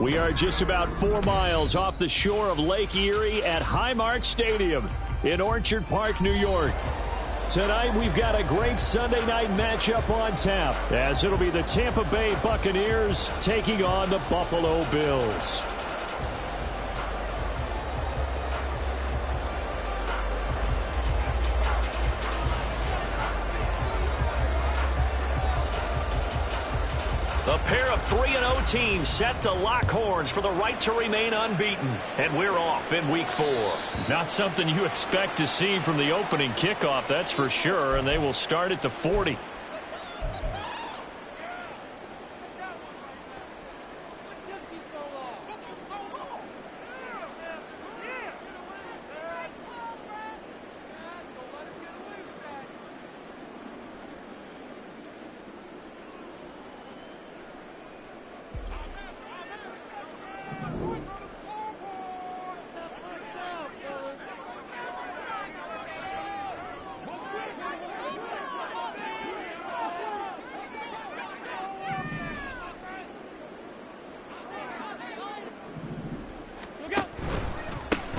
We are just about 4 miles off the shore of Lake Erie at Highmark Stadium in Orchard Park, New York. Tonight, we've got a great Sunday night matchup on tap, as it'll be the Tampa Bay Buccaneers taking on the Buffalo Bills. A pair of 3-0 teams set to lock horns for the right to remain unbeaten. And we're off in week 4. Not something you expect to see from the opening kickoff, that's for sure. And they will start at the 40.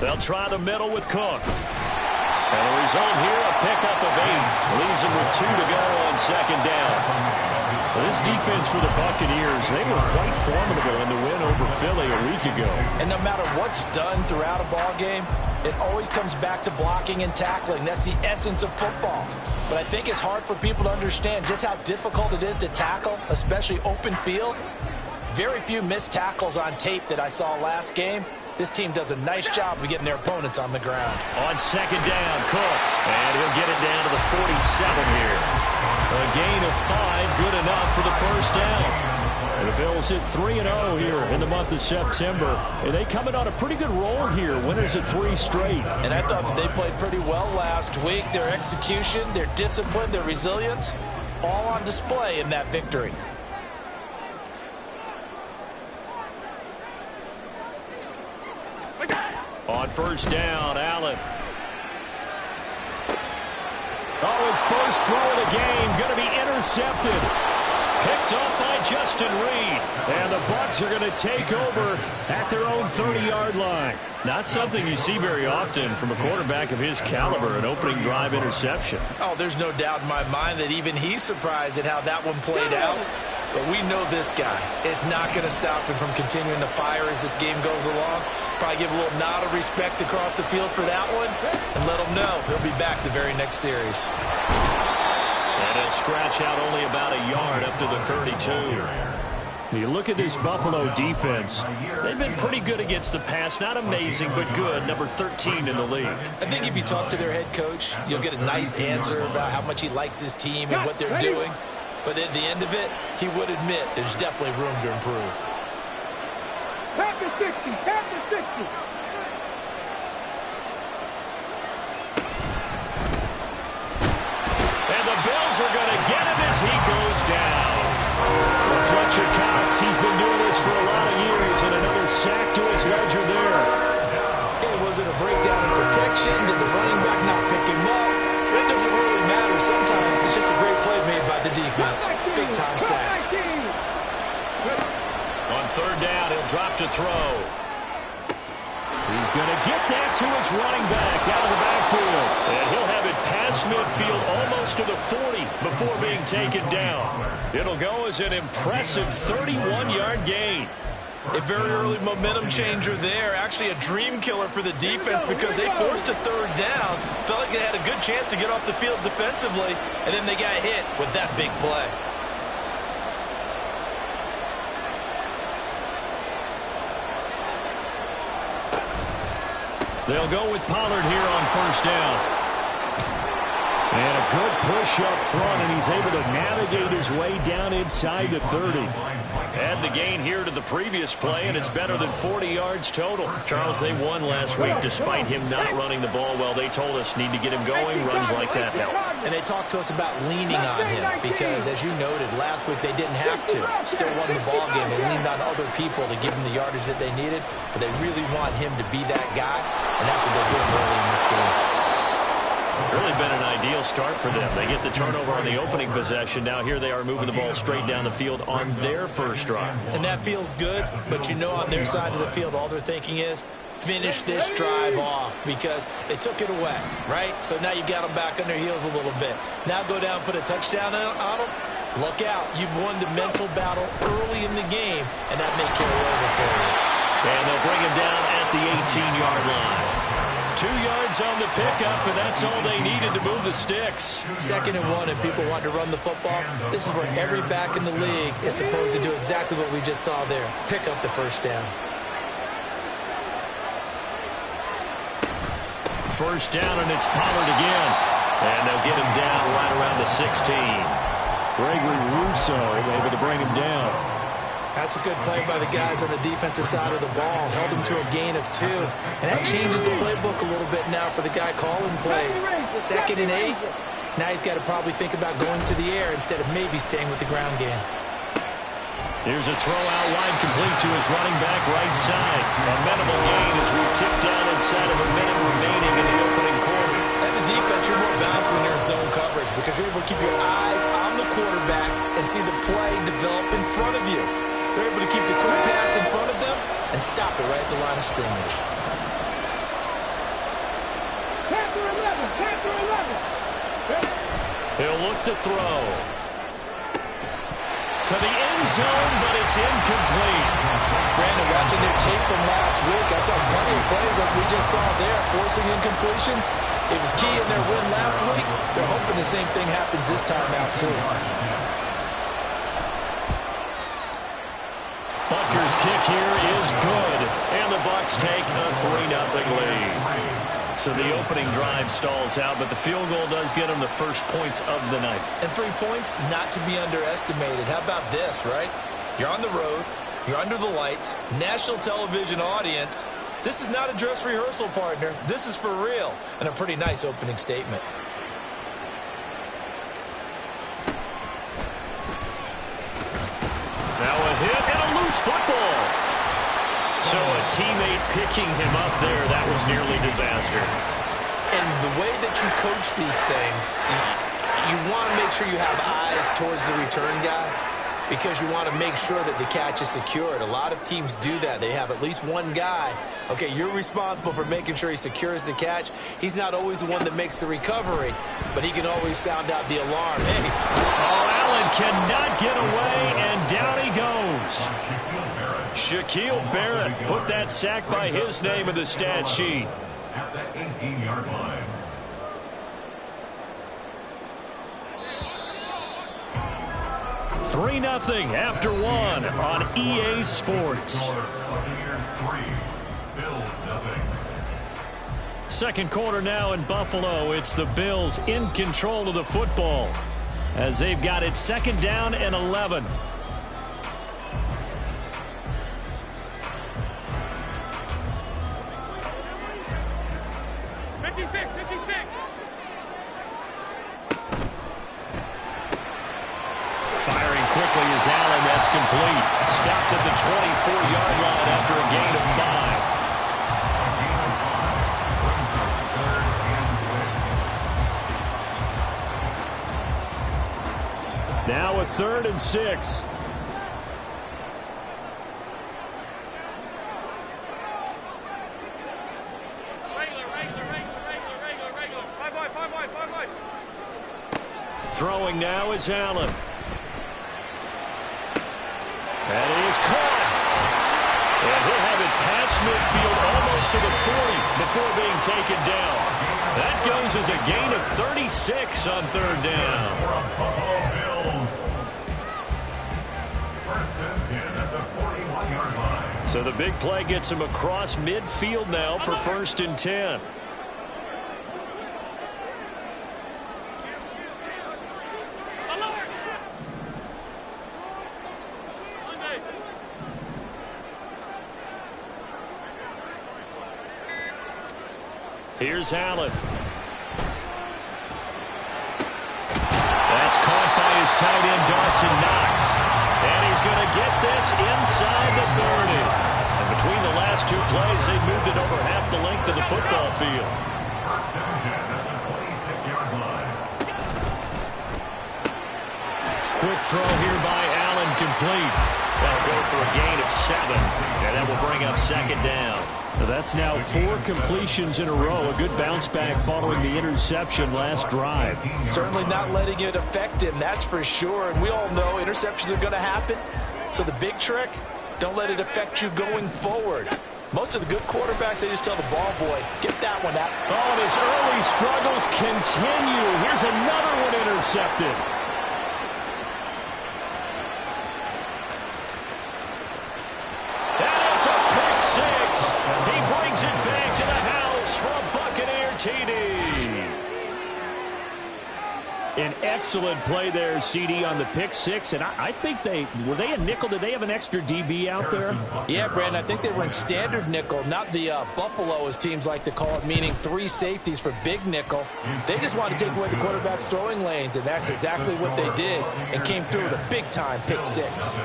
They'll try the middle with Cook. And the result here, a pickup of 8. Leaves them with 2 to go on second down. Well, this defense for the Buccaneers, they were quite formidable in the win over Philly a week ago. And no matter what's done throughout a ball game, it always comes back to blocking and tackling. That's the essence of football. But I think it's hard for people to understand just how difficult it is to tackle, especially open field. Very few missed tackles on tape that I saw last game. This team does a nice job of getting their opponents on the ground. On second down, Cook. And he'll get it down to the 47 here. A gain of 5, good enough for the first down. And the Bills hit 3-0 here in the month of September. And they come in on a pretty good roll here. Winners of 3 straight. And I thought that they played pretty well last week. Their execution, their discipline, their resilience, all on display in that victory. On first down, Allen. Oh, his first throw of the game going to be intercepted. Picked up by Justin Reed. And the Bucs are going to take over at their own 30-yard line. Not something you see very often from a quarterback of his caliber, an opening drive interception. Oh, there's no doubt in my mind that even he's surprised at how that one played out. But we know this guy is not going to stop him from continuing to fire as this game goes along. Probably give a little nod of respect across the field for that one and let him know he'll be back the very next series. And he'll scratch out only about a yard up to the 32. You look at this Buffalo defense. They've been pretty good against the pass. Not amazing, but good. Number 13 in the league. I think if you talk to their head coach, you'll get a nice answer about how much he likes his team and what they're doing. But at the end of it, he would admit there's definitely room to improve. Tap the 60, tap the 60. And the Bills are going to get him as he goes down. Well, Fletcher Cox, he's been doing this for a lot of years, and another sack to his ledger there. Okay, was it a breakdown in protection? Did the running back not pick him up? It doesn't really matter. Sometimes it's just a great play made by the defense. Big-time sack. On third down, he'll drop to throw. He's going to get that to his running back out of the backfield. And he'll have it past midfield almost to the 40 before being taken down. It'll go as an impressive 31-yard gain. A very early momentum changer there. Actually a dream killer for the defense because they forced a third down. Felt like they had a good chance to get off the field defensively, and then they got hit with that big play. They'll go with Pollard here on first down. And a good push up front, and he's able to navigate his way down inside the 30. Add the gain here to the previous play, and it's better than 40 yards total. Charles, they won last week despite him not running the ball well. They told us need to get him going. Runs like that help. And they talked to us about leaning on him because, as you noted, last week they didn't have to. Still won the ball game. They leaned on other people to give him the yardage that they needed, but they really want him to be that guy, and that's what they're doing early in this game. Really been an ideal start for them. They get the turnover on the opening possession. Now here they are moving the ball straight down the field on their first drive. And that feels good, but you know on their side of the field, all they're thinking is, finish this drive off because it took it away, right? So now you got them back on their heels a little bit. Now go down, put a touchdown on them. Look out. You've won the mental battle early in the game, and that may carry over for you. And they'll bring him down at the 18-yard line. 2 yards on the pickup, and that's all they needed to move the sticks. 2nd and 1, and people want to run the football. This is where every back in the league is supposed to do exactly what we just saw there. Pick up the first down. First down, and it's Pollard again. And they'll get him down right around the 16. Gregory Rousseau able to bring him down. That's a good play by the guys on the defensive side of the ball. Held him to a gain of 2. And that changes the playbook a little bit now for the guy calling plays. 2nd and 8. Now he's got to probably think about going to the air instead of maybe staying with the ground game. Here's a throw out wide, complete to his running back right side. A minimal gain as we tick down inside of a minute remaining in the opening quarter. As a defense, you're more balanced when you're in zone coverage because you're able to keep your eyes on the quarterback and see the play develop in front of you. They're able to keep the quick pass in front of them and stop it right at the line of scrimmage. Panther 11, Panther 11. He'll look to throw. To the end zone, but it's incomplete. Brandon, watching their tape from last week, I saw plenty of plays like we just saw there, forcing incompletions. It was key in their win last week. They're hoping the same thing happens this time out, too. Butker's kick here is good, and the Bucs take a 3-0 lead. So the opening drive stalls out, but the field goal does get them the first points of the night. And 3 points, not to be underestimated. How about this, right? You're on the road. You're under the lights. National television audience. This is not a dress rehearsal, partner. This is for real. And a pretty nice opening statement. Now a hit and a loose football. So a teammate picking him up there, that was nearly disaster. And the way that you coach these things, you want to make sure you have eyes towards the return guy because you want to make sure that the catch is secured. A lot of teams do that. They have at least one guy. Okay, you're responsible for making sure he secures the catch. He's not always the one that makes the recovery, but he can always sound out the alarm. Hey. Oh, Allen cannot get away, and down he goes. Shaquille Barrett put that sack by his name in the stat sheet. At the 18-yard line. Three 3-0 after one on EA Sports. Second quarter now in Buffalo. It's the Bills in control of the football as they've got it 2nd down and 11. Firing quickly is Allen. That's complete. Stopped at the 24-yard line after a gain of 5. Now a 3rd and 6. Throwing now is Allen. That is caught. And he'll have it past midfield almost to the 40 before being taken down. That goes as a gain of 36 on 3rd down. So the big play gets him across midfield now for 1st and 10. Here's Allen. That's caught by his tight end, Dawson Knox. And he's going to get this inside the 30. And between the last 2 plays, they've moved it over half the length of the football field. quick throw here by Allen, complete. That'll go for a gain of 7, and that will bring up second down. That's now 4 completions in a row. A good bounce back following the interception last drive. Certainly not letting it affect him, that's for sure. And we all know interceptions are going to happen. So the big trick, don't let it affect you going forward. Most of the good quarterbacks, they just tell the ball boy, get that one out. Oh, and his early struggles continue. Here's another one intercepted. And it's a pick 6. He brings it back to the house for a Buccaneer TD. An excellent play there, CD, on the pick 6. And I think were they a nickel? Did they have an extra DB out there? Yeah, Brandon, I think they were in standard nickel, not the Buffalo, as teams like to call it, meaning 3 safeties for big nickel. They just wanted to take away the quarterback's throwing lanes, and that's exactly what they did, and came through with a big-time pick 6.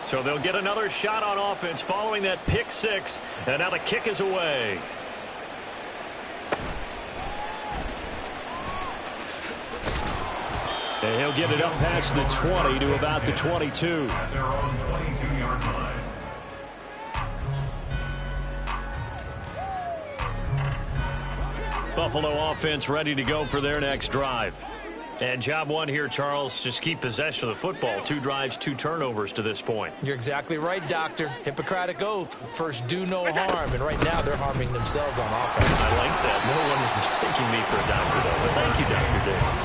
So they'll get another shot on offense following that pick 6, and now the kick is away. And he'll get it up past the 20 to about the 22. At their own 22-yard line. Buffalo offense ready to go for their next drive. And job one here, Charles, just keep possession of the football. 2 drives, 2 turnovers to this point. You're exactly right, Doctor. Hippocratic oath. First, do no harm. And right now, they're harming themselves on offense. I like that. No one is mistaking me for a doctor, though. But thank you, Dr. Davis.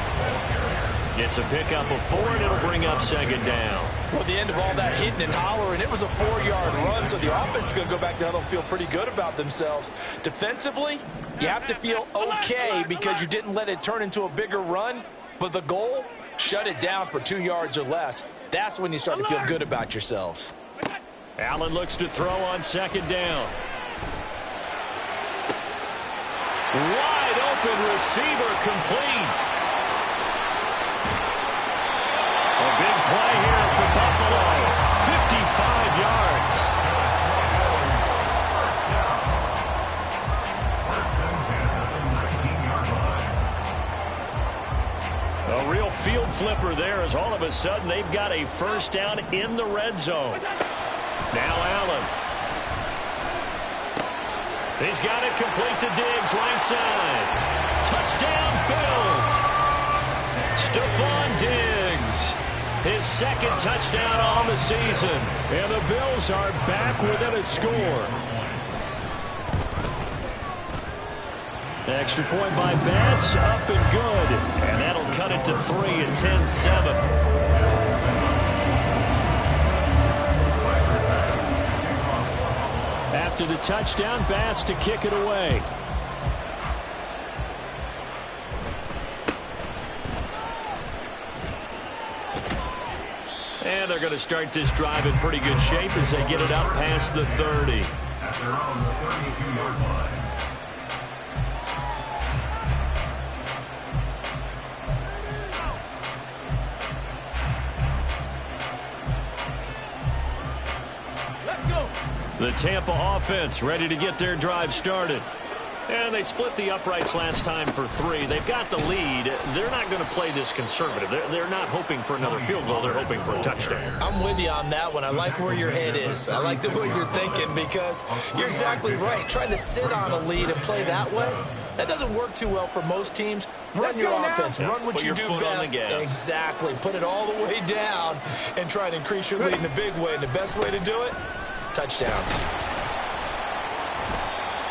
It's a pickup of 4, and it'll bring up second down. Well, at the end of all that hitting and hollering, it was a 4-yard run, so the offense is going to go back down and feel pretty good about themselves. Defensively, you have to feel okay because you didn't let it turn into a bigger run. But the goal, shut it down for 2 yards or less. That's when you start to feel good about yourselves. Allen looks to throw on second down. Wide open receiver, complete. A big play here for Buffalo. 55 yards. A real field flipper there as all of a sudden they've got a first down in the red zone. Now Allen. He's got it complete to Diggs, right side. Touchdown, Bills. Stephon Diggs. His second touchdown on the season. And the Bills are back within a score. Extra point by Bass, up and good. And that'll cut it to 3 at 10-7. After the touchdown, Bass to kick it away. And they're going to start this drive in pretty good shape as they get it up past the 30. At their own 32-yard line. The Tampa offense ready to get their drive started. And they split the uprights last time for 3. They've got the lead. They're not going to play this conservative. They're not hoping for another field goal. They're hoping for a touchdown. I'm with you on that one. I like where your head is. I like the way you're thinking because you're exactly right. Trying to sit on a lead and play that way, that doesn't work too well for most teams. Run your offense. Run what you do best. Exactly. Put it all the way down and try to increase your lead in a big way. And the best way to do it, touchdowns.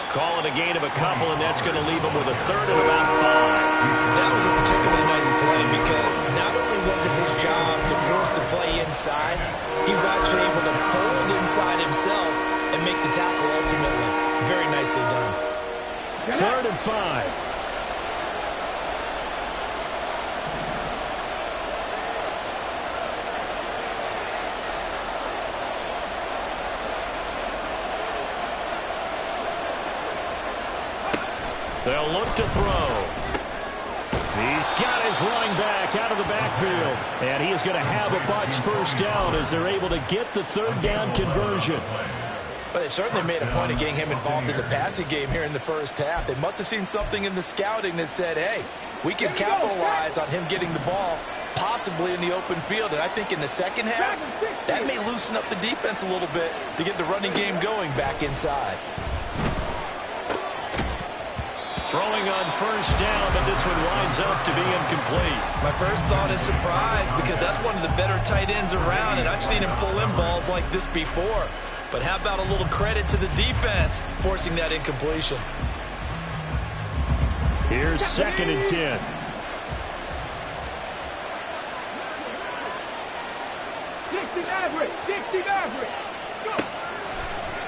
Call it a gain of a couple, and that's going to leave them with a third and about 5. That was a particularly nice play because not only was it his job to force the play inside, he was actually able to fold inside himself and make the tackle ultimately. Very nicely done. 3rd and 5. They'll look to throw. He's got his running back out of the backfield. And he is going to have a Bucs first down as they're able to get the 3rd down conversion. But they certainly made a point of getting him involved in the passing game here in the first half. They must have seen something in the scouting that said, hey, we can capitalize on him getting the ball possibly in the open field. And I think in the second half, that may loosen up the defense a little bit to get the running game going back inside. Throwing on first down, but this one winds up to be incomplete. My first thought is surprise, because that's one of the better tight ends around, and I've seen him pull in balls like this before. But how about a little credit to the defense forcing that incompletion? Here's 2nd and 10.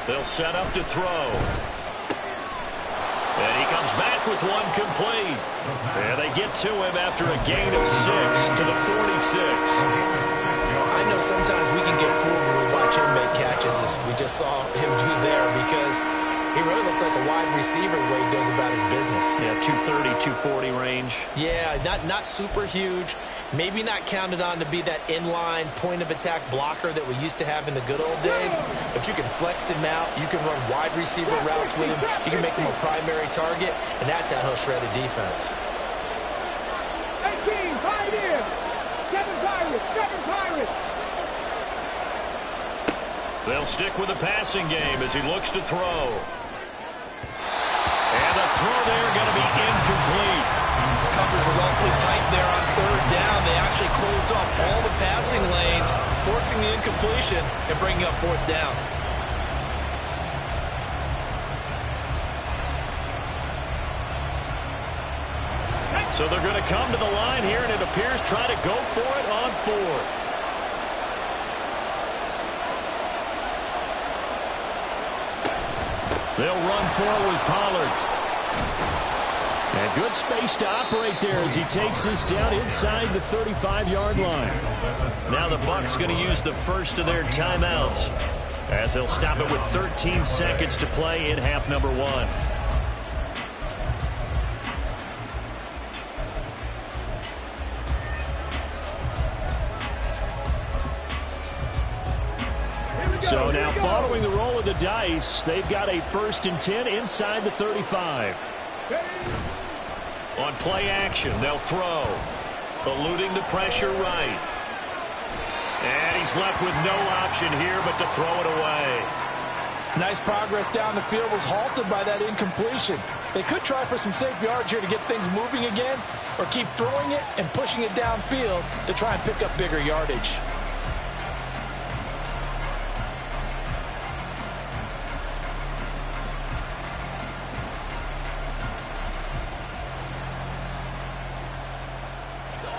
They'll set up to throw. And he comes back with one complete. And they get to him after a gain of 6 to the 46. I know sometimes we can get fooled when we watch him make catches, as we just saw him do there, because he really looks like a wide receiver the way he goes about his business. Yeah, 230, 240 range. Yeah, not super huge. Maybe not counted on to be that inline point-of-attack blocker that we used to have in the good old days. But you can flex him out. You can run wide receiver routes with him. You can make him a primary target, and that's how he'll shred a defense. 18, right here. 7 Pirates. They'll stick with the passing game as he looks to throw. And the throw there going to be incomplete. Coverage was awfully tight there on 3rd down. They actually closed off all the passing lanes, forcing the incompletion and bringing up 4th down. So they're going to come to the line here, and it appears try to go for it on 4th. They'll run for it with Pollard. And good space to operate there as he takes this down inside the 35-yard line. Now the Bucs going to use the first of their timeouts as they'll stop it with 13 seconds to play in half number 1. So now following the roll of the dice, they've got a 1st and 10 inside the 35. On play action, they'll throw. Eluding the pressure right. And he's left with no option here but to throw it away. Nice progress down the field, was halted by that incompletion. They could try for some safe yards here to get things moving again, or keep throwing it and pushing it downfield to try and pick up bigger yardage.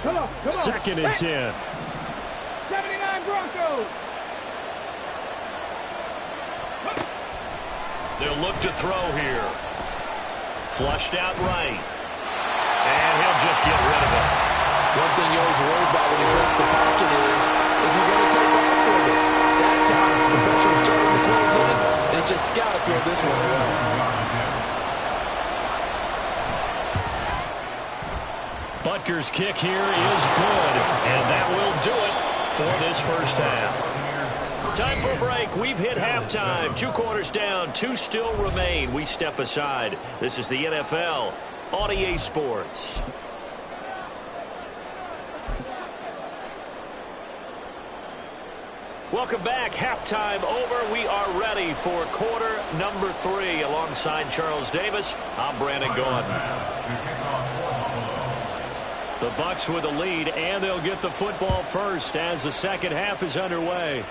Come on. 2nd and 10. 79 Broncos. They'll look to throw here. Flushed out right. And he'll just get rid of it. One thing you always worry about when he breaks the pocket is he going to take off with it? That time, the pressure is starting to close in, and he's just got to throw this one away. Butker's kick here is good, and that will do it for this first half. Time for a break. We've hit halftime. 2 quarters down, 2 still remain. We step aside. This is the NFL on EA Sports. Welcome back. Halftime over. We are ready for quarter number 3. Alongside Charles Davis, I'm Brandon Gordon. The Bucs with the lead, and they'll get the football first as the second half is underway.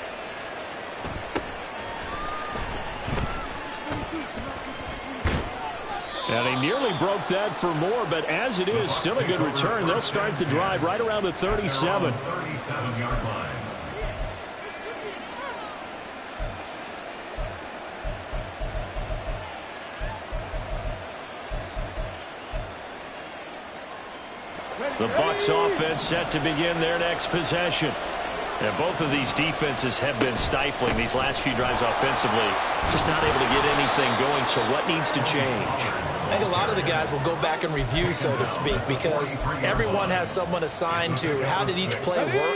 And he nearly broke that for more, but as it is, still a good return. They'll start the drive right around the 37. 37-yard line. The Bucs offense set to begin their next possession. And both of these defenses have been stifling these last few drives offensively. Just not able to get anything going, so what needs to change? I think a lot of the guys will go back and review, so to speak, because everyone has someone assigned to how did each play work.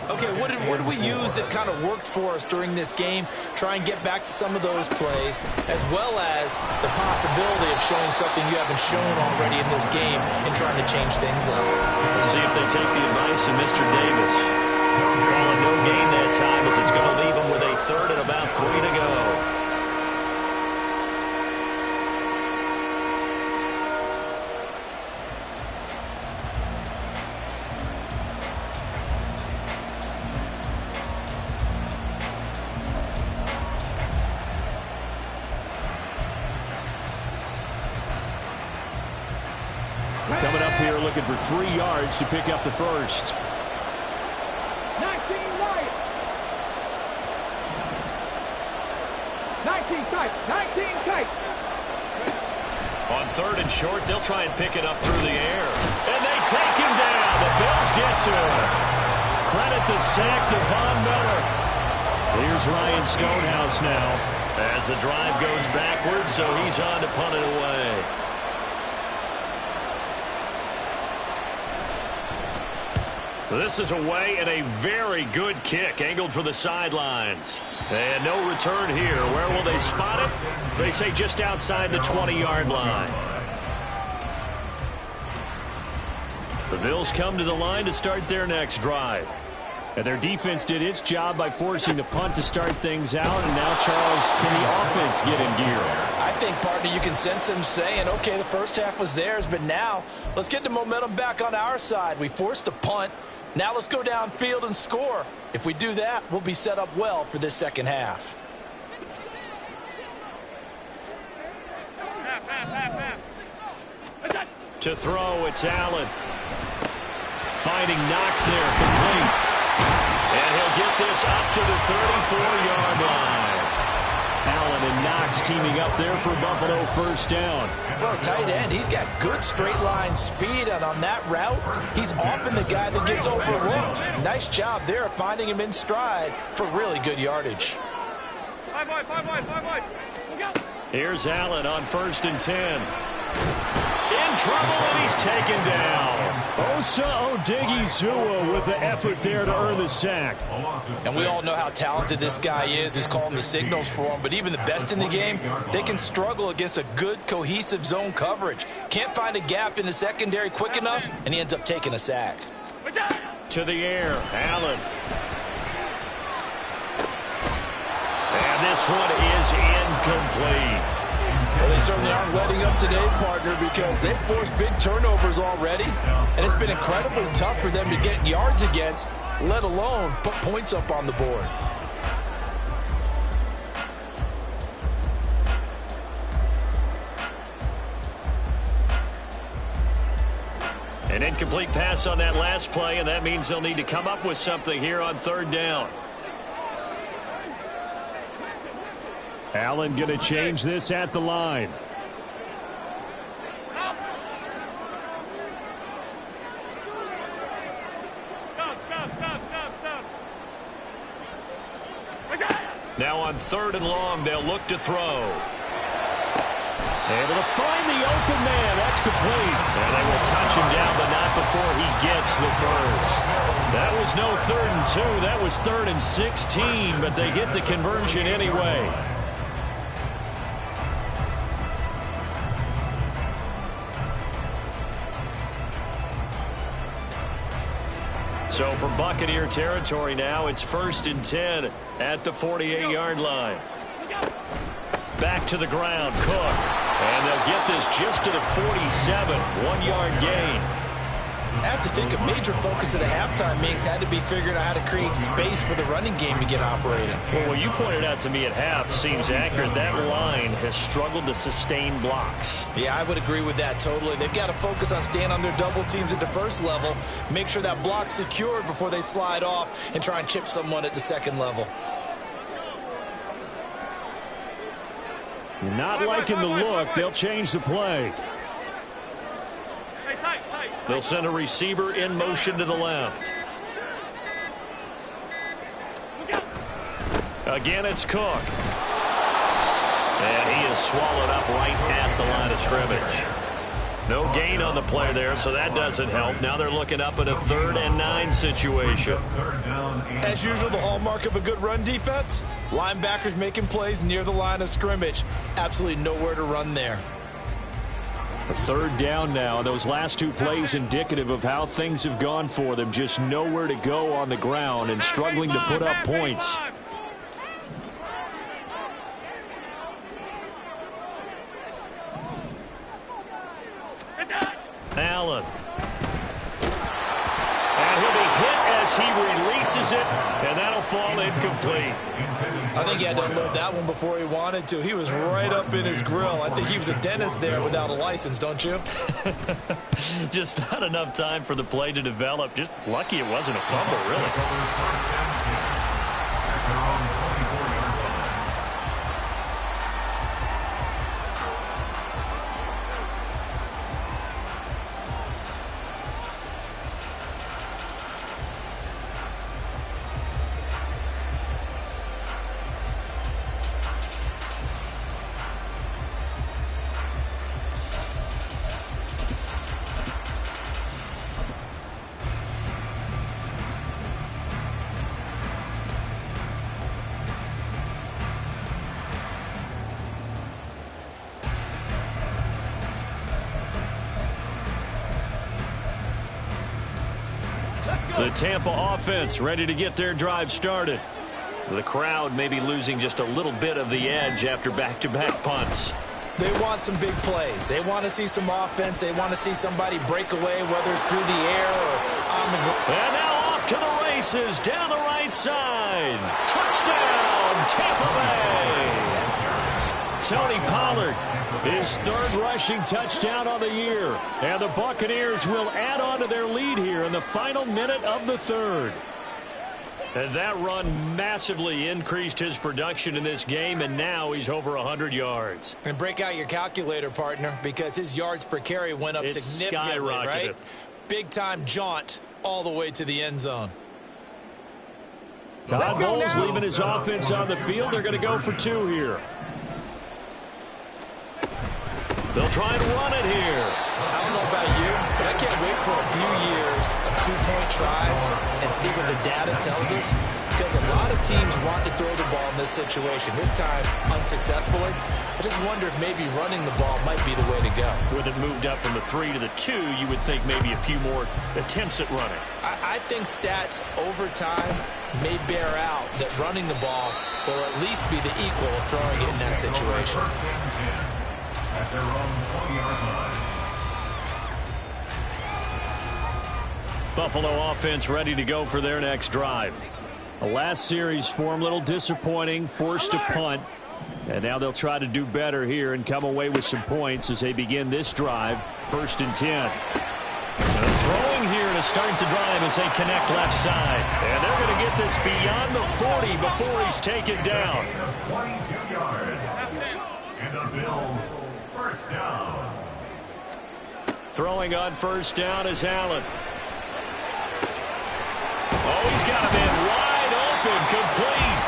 Okay, what did we use that kind of worked for us during this game? Try and get back to some of those plays, as well as the possibility of showing something you haven't shown already in this game and trying to change things up. We'll see if they take the advice of Mr. Davis. Calling no gain that time as it's going to leave them with a third and about 3 to go. Coming up here looking for 3 yards to pick up the first. 19 right. 19 tight. 19 tight. On 3rd and short, they'll try and pick it up through the air. And they take him down. The Bills get to him. Credit the sack to Von Miller. Here's Ryan Stonehouse now as the drive goes backwards, so he's on to punt it away. This is away and a very good kick angled for the sidelines. And no return here. Where will they spot it? They say just outside the 20-yard line. The Bills come to the line to start their next drive. And their defense did its job by forcing the punt to start things out. And now, Charles, can the offense get in gear? I think, partner, you can sense them saying, okay, the first half was theirs, but now let's get the momentum back on our side. We forced a punt. Now let's go downfield and score. If we do that, we'll be set up well for this second half. To throw, it's Allen. Finding Knox there, complete. And he'll get this up to the 34-yard line. Allen and Knox teaming up there for Buffalo first down. For a tight end, he's got good straight line speed, and on that route, he's often the guy that gets overlooked. Nice job there finding him in stride for really good yardage. 5 wide. Here's Allen on 1st and 10. In trouble, and he's taken down. Osa Odighizuwa with the effort there to earn the sack. And we all know how talented this guy is who's calling the signals for him, but even the best in the game, they can struggle against a good, cohesive zone coverage. Can't find a gap in the secondary quick enough, and he ends up taking a sack. To the air, Allen. And this one is incomplete. Well, they certainly aren't letting up today, partner, because they've forced big turnovers already, and it's been incredibly tough for them to get yards against, let alone put points up on the board. An incomplete pass on that last play, and that means they'll need to come up with something here on 3rd down. Allen going to change this at the line. Now on 3rd and long, they'll look to throw. Able to find the open man. That's complete. And they will touch him down, but not before he gets the first. That was no 3rd and 2. That was 3rd and 16, but they get the conversion anyway. So from Buccaneer territory now, it's 1st and 10 at the 48-yard line. Back to the ground, Cook. And they'll get this just to the 47, 1-yard gain. I have to think a major focus of the halftime meetings had to be figuring out how to create space for the running game to get operating. Well, what you pointed out to me at half seems accurate. That line has struggled to sustain blocks. Yeah, I would agree with that totally. They've got to focus on staying on their double teams at the first level, make sure that block's secured before they slide off and try and chip someone at the second level. Not liking the look. They'll change the play. They'll send a receiver in motion to the left. Again, it's Cook. And he is swallowed up right at the line of scrimmage. No gain on the play there, so that doesn't help. Now they're looking up at a 3rd and 9 situation. As usual, the hallmark of a good run defense, linebackers making plays near the line of scrimmage. Absolutely nowhere to run there. A 3rd down now. Those last 2 plays indicative of how things have gone for them. Just nowhere to go on the ground and struggling to put up points. Allen. And he'll be hit as he releases it, and that'll fall incomplete. I think he had to unload that one before he wanted to. He was right up in his grill. I think he was a dentist there without a license, don't you? Just not enough time for the play to develop. Just lucky it wasn't a fumble, really. The Tampa offense ready to get their drive started. The crowd may be losing just a little bit of the edge after back-to-back punts. They want some big plays. They want to see some offense. They want to see somebody break away, whether it's through the air or on the ground. And now off to the races down the right side. Touchdown, Tampa Bay. Tony Pollard, his 3rd rushing touchdown on the year. And the Buccaneers will add on to their lead here in the final minute of the 3rd. And that run massively increased his production in this game, and now he's over 100 yards. And break out your calculator, partner, because his yards per carry went up significantly, right? Big-time jaunt all the way to the end zone. Todd Bowles leaving his offense on the field. They're going to go for 2 here. They'll try and run it here. I don't know about you, but I can't wait for a few years of 2-point tries and see what the data tells us, because a lot of teams want to throw the ball in this situation, this time unsuccessfully. I just wonder if maybe running the ball might be the way to go. With it moved up from the 3 to the 2, you would think maybe a few more attempts at running. I think stats over time may bear out that running the ball will at least be the equal of throwing it in that situation. At their own 20-yard line. Buffalo offense ready to go for their next drive. The last series for them, a little disappointing, forced to punt. And now they'll try to do better here and come away with some points as they begin this drive, 1st and 10. And throwing here to start the drive as they connect left side. And they're going to get this beyond the 40 before he's taken down. 22 yards. And the Bills. 1st down. Throwing on 1st down is Allen. Oh, he's got him in wide open, complete.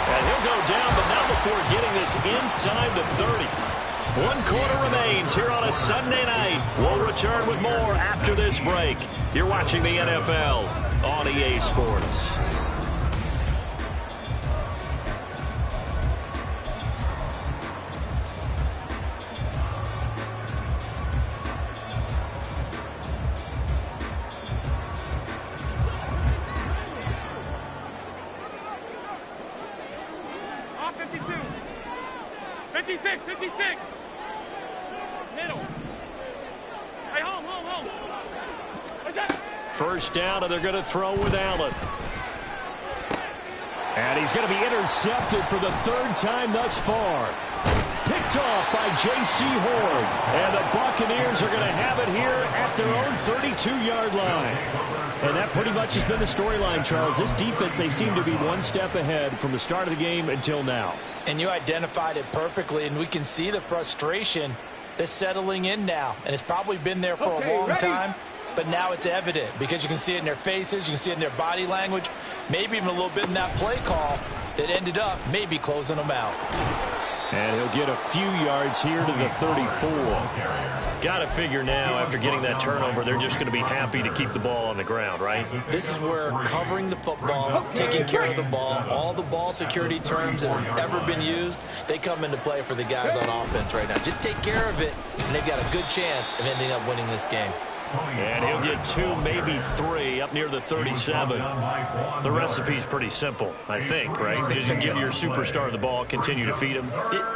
And he'll go down, but not before getting this inside the 30. 1 quarter remains here on a Sunday night. We'll return with more after this break. You're watching the NFL on EA Sports. Off 52. 56, 56. Middle. Hey, home. What's that? 1st down, and they're going to throw with Allen. And he's going to be intercepted for the 3rd time thus far. Picked off by J.C. Horn. And the Buccaneers are going to have it here at their own 32-yard line. And that pretty much has been the storyline, Charles. This defense, they seem to be one step ahead from the start of the game until now. And you identified it perfectly, and we can see the frustration that's settling in now. And it's probably been there for a long time, but now it's evident because you can see it in their faces, you can see it in their body language, maybe even a little bit in that play call. that ended up maybe closing them out. And he'll get a few yards here to the 34. Got to figure now, after getting that turnover, they're just going to be happy to keep the ball on the ground, right? This is where covering the football, taking care of the ball, all the ball security terms that have ever been used, they come into play for the guys on offense right now. Just take care of it, and they've got a good chance of ending up winning this game. And he'll get 2, maybe 3, up near the 37. The recipe's pretty simple, I think, right? Just give your superstar the ball, continue to feed him.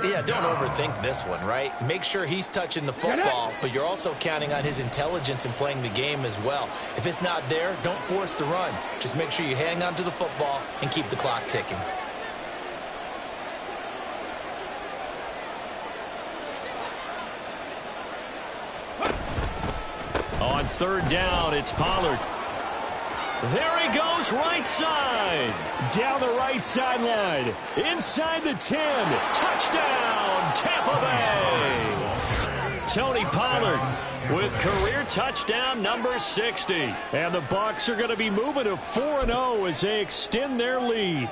Yeah, don't overthink this one, right? Make sure he's touching the football, but you're also counting on his intelligence in playing the game as well. If it's not there, don't force the run. Just make sure you hang on to the football and keep the clock ticking. On third down, it's Pollard. There he goes, right side. Down the right sideline. Inside the 10. Touchdown, Tampa Bay. Tony Pollard with career touchdown number 60. And the Bucs are going to be moving to 4-0 as they extend their lead.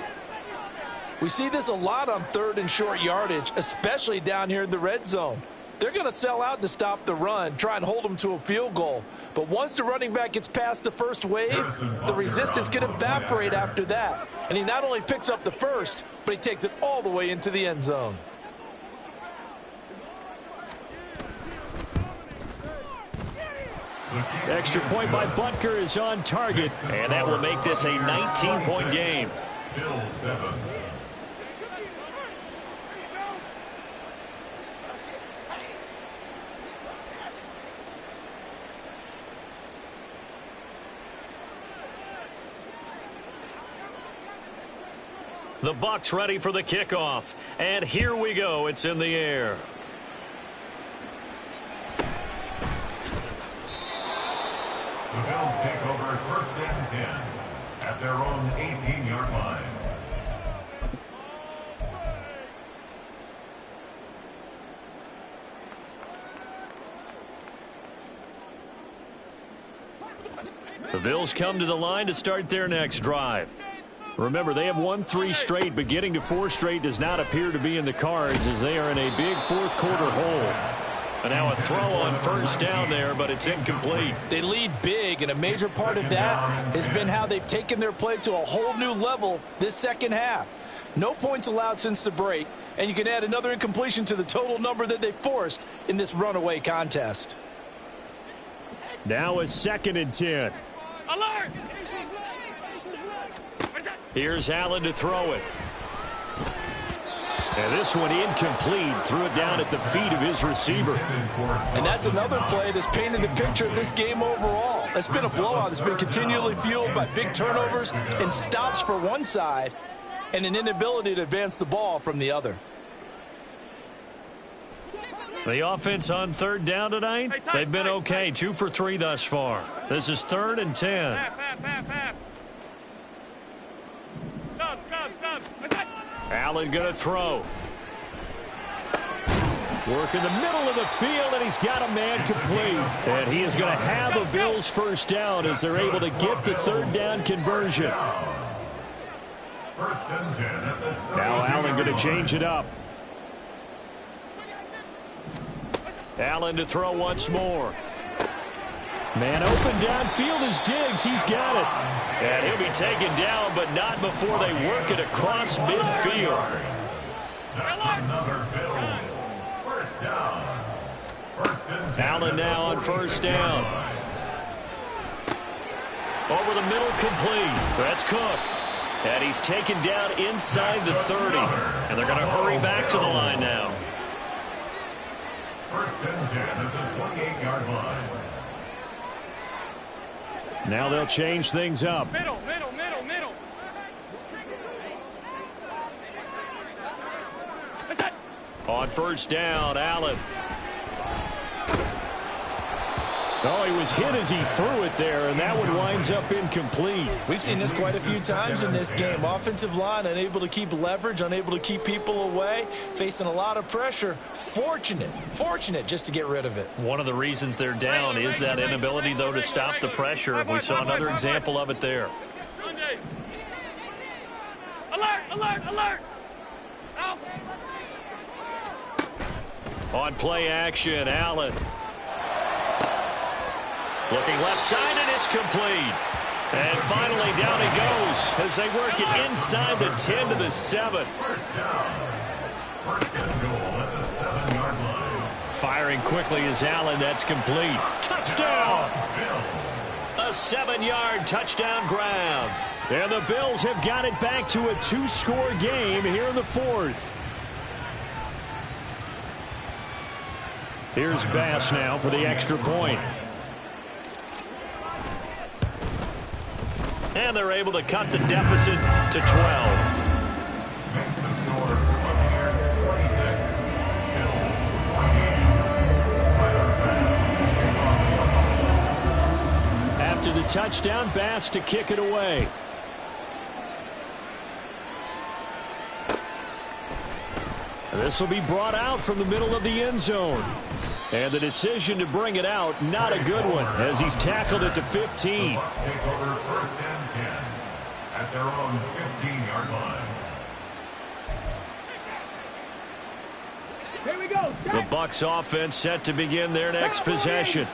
We see this a lot on third and short yardage, especially down here in the red zone. They're going to sell out to stop the run, try and hold them to a field goal. But once the running back gets past the first wave, the resistance can evaporate after that. And he not only picks up the first, but he takes it all the way into the end zone. Extra point by Butker is on target, and that will make this a 19-point game. Bills 7. The Bucs ready for the kickoff. And here we go. It's in the air. The Bills take over 1st and 10 at their own 18-yard line. The Bills come to the line to start their next drive. Remember, they have won 3 straight, but getting to 4 straight does not appear to be in the cards as they are in a big fourth-quarter hole. And now a throw on first down there, but it's incomplete. They lead big, and a major part of that has been how they've taken their play to a whole new level this second half. No points allowed since the break, and you can add another incompletion to the total number that they forced in this runaway contest. Now a 2nd and 10. Alert! Here's Allen to throw it. And this one incomplete. Threw it down at the feet of his receiver. And that's another play that's painted the picture of this game overall. It's been a blowout. It's been continually fueled by big turnovers and stops for one side and an inability to advance the ball from the other. The offense on third down tonight, they've been okay. 2 for 3 thus far. This is 3rd and 10. Allen going to throw. Work in the middle of the field, and he's got a man complete. And he is going to have a Bills first down as they're able to get the third down conversion. 1st and 10 at the 30. Now Allen going to change it up. Allen to throw once more. Man open downfield is Diggs. He's got it. And he'll be taken down, but not before they work it across midfield. That's another Bills first down. 1st and 10. Allen now on first down. Over the middle, complete. That's Cook. And he's taken down inside the 30. And they're going to hurry back to the line now. 1st and 10 at the 28-yard line. Now they'll change things up. Middle. On first down, Allen. Oh, he was hit as he threw it there, and that one winds up incomplete. We've seen this quite a few times in this game. Offensive line unable to keep leverage, unable to keep people away, facing a lot of pressure. Fortunate just to get rid of it. One of the reasons they're down is that inability, though, to stop the pressure. We saw another example of it there. alert, alert, alert. Out. On play action, Allen. Looking left side, and it's complete. And finally, down he goes as they work it inside the 10 to the 7. First down. First and goal at the 7-yard line. Firing quickly is Allen. That's complete. Touchdown! A 7-yard touchdown grab. And the Bills have got it back to a 2-score game here in the 4th. Here's Bass now for the extra point. And they're able to cut the deficit to 12. Makes the score Buccaneers 26, Bills 14. Tyler Bass. After the touchdown, Bass to kick it away. This will be brought out from the middle of the end zone. And the decision to bring it out, not a good one, as he's tackled it to 15. The Bucs take over first and 10 at their own 15-yard line. Here we go. The Bucs offense set to begin their next possession.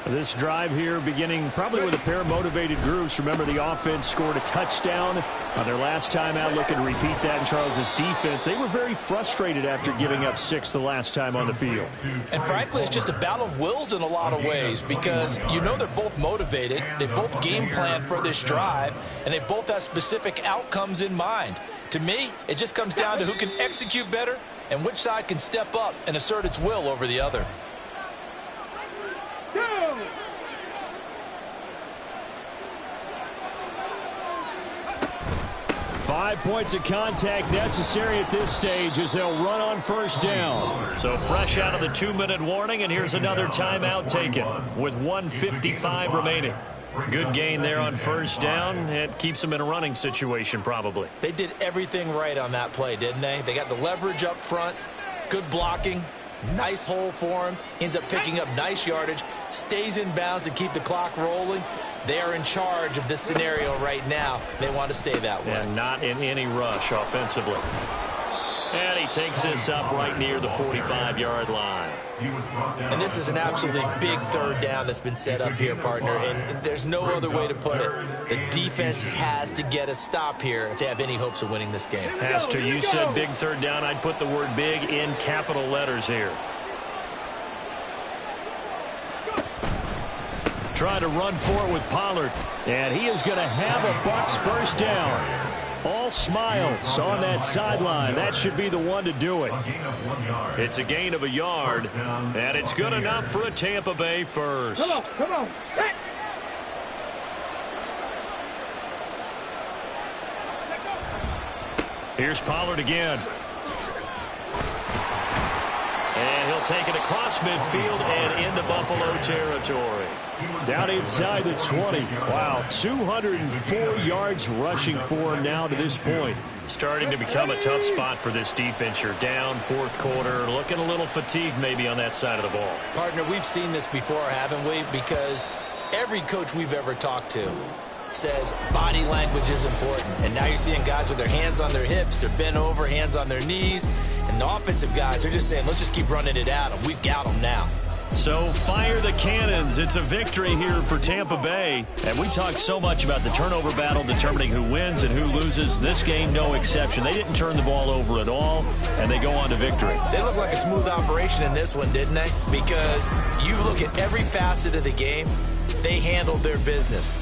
This drive here beginning probably with a pair of motivated groups. Remember, the offense scored a touchdown on their last time out, looking to repeat that in Charles's defense. They were very frustrated after giving up 6 the last time on the field. And frankly, it's just a battle of wills in a lot of ways because you know they're both motivated. They both game plan for this drive, and they both have specific outcomes in mind. To me, it just comes down to who can execute better and which side can step up and assert its will over the other. 5 points of contact necessary at this stage as they'll run on first down. So fresh out of the 2-minute warning, and here's another timeout taken with 1:55 remaining. Good gain there on first down. It keeps them in a running situation probably. They did everything right on that play, didn't they? They got the leverage up front, good blocking, nice hole for him, ends up picking up nice yardage, stays in bounds to keep the clock rolling. They are in charge of this scenario right now. They want to stay that way. And not in any rush offensively. And he takes this up right near the 45-yard line. And this is an absolutely big third down that's been set up here, partner, and there's no other way to put it. The defense has to get a stop here if they have any hopes of winning this game. Has to. You said big third down. I'd put the word big in capital letters here. Trying to run for it with Pollard. And he is going to have a Bucs first down. All smiles on that sideline. That should be the one to do it. It's a gain of a yard, and it's good enough for a Tampa Bay first. Come on, come on. Here's Pollard again. And he'll take it across midfield and into Buffalo territory. Down inside the 20. Wow, 204 yards rushing for him now to this point. Starting to become a tough spot for this defense. You're down fourth quarter, looking a little fatigued maybe on that side of the ball. Partner, we've seen this before, haven't we? Because every coach we've ever talked to says body language is important. And now you're seeing guys with their hands on their hips, they're bent over, hands on their knees. And the offensive guys are just saying, let's just keep running it at them. We've got them now. So fire the cannons. It's a victory here for Tampa Bay. And we talked so much about the turnover battle determining who wins and who loses. This game, no exception. They didn't turn the ball over at all, and they go on to victory. They look like a smooth operation in this one, didn't they? Because you look at every facet of the game, they handled their business.